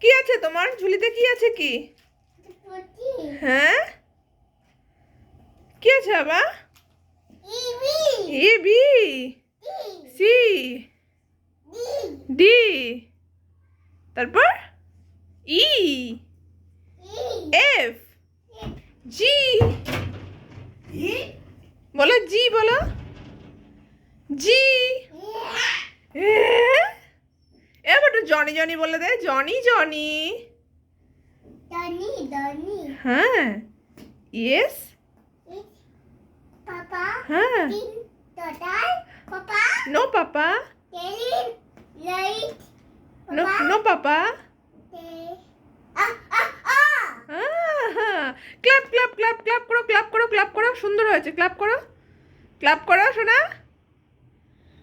কি আছে তোমার ঝুলিতে? কি আছে? কি হ্যাঁ, কি আছে বাবা? এ বি সি ডি, তারপর ই এফ জি। বলো জি, বলো জি। এবার একটু জনি জনি বলে দে, জনি জনি। হ্যাঁ, ইয়েস। হ্যাঁ, no papa, no no papa. Clap clap clap clap করো, ক্লাপ করো, ক্লাপ করো। সুন্দর হয়েছে, ক্লাপ করো, ক্লাপ করো সোনা।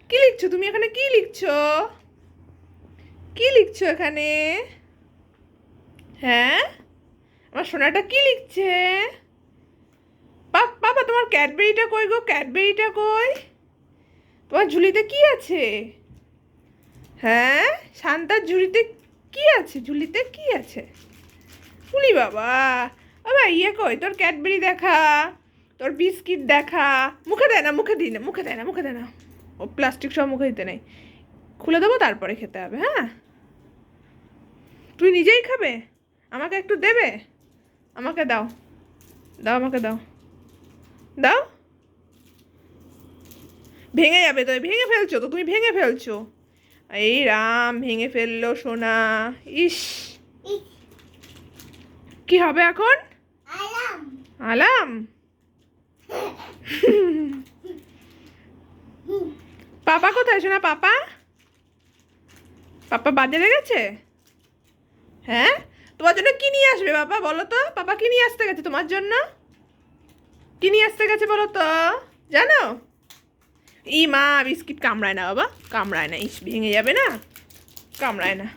কি লিখছো তুমি এখানে? কি লিখছো? কি লিখছো এখানে? হ্যাঁ, আমার সোনাটা কি লিখছে? বাবা, তোমার ক্যাডবেরিটা কই গো? ক্যাডবেরিটা কই? তোমার ঝুলিতে কি আছে? হ্যাঁ, শান্তার ঝুলিতে কি আছে? ঝুলিতে কি আছে? উলি বাবা, বাবা ইয়ে কই তোর? ক্যাডবেরি দেখা, তোর বিস্কিট দেখা। মুখে দেয় না, মুখে দিই না, মুখে দেয় না, মুখে দেয় না। ও প্লাস্টিক সব মুখে দিতে নেই। খুলে দেবো, তারপরে খেতে হবে। হ্যাঁ, তুই নিজেই খাবে? আমাকে একটু দেবে? আমাকে দাও, দাও, আমাকে দাও, দাও। ভেঙে যাবে তো, ভেঙে ফেলছো তো, তুমি ভেঙে ফেলছো। এই রাম, ভেঙে ফেললো সোনা। ইস, কি হবে এখন? আলাম। পাপা কোথায় সোনা? পাপা, পাপা বাজারে গেছে? হ্যাঁ, তোমার জন্য কি নিয়ে আসবে বাবা? বলো তো, পাপা কি নিয়ে আসতে গেছে তোমার জন্য? কি নিয়ে আসতে গেছে বলো তো, জানো? ই মা, বিস্কিট কামড়ায় না বাবা, কামড়ায় না। ইস, ভেঙে যাবে না, কামড়ায় না।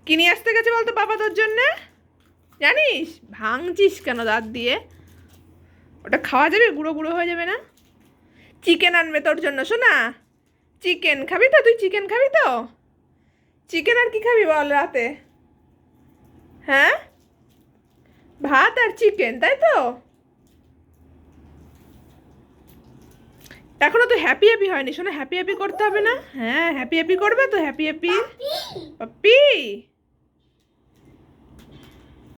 কি নিয়ে আসতে গেছে বলতো বাবা তোর জন্যে? জানিস? ভাঙছিস কেন দাঁত দিয়ে? ওটা খাওয়া যাবে? গুঁড়ো গুঁড়ো হয়ে যাবে না? চিকেন আনবে তোর জন্য শোনা। চিকেন খাবি তো? তুই চিকেন খাবি তো? চিকেন আর কি খাবি বল রাতে? হ্যাঁ, ভাত আর চিকেন, তাই তো? এখনো তো হ্যাপি হ্যাপি হয়নি শোনা, হ্যাপি হ্যাপি করতে হবে না? হ্যাঁ, হ্যাপি হ্যাপি করবে তো, হ্যাপি হ্যাপি। পাপি,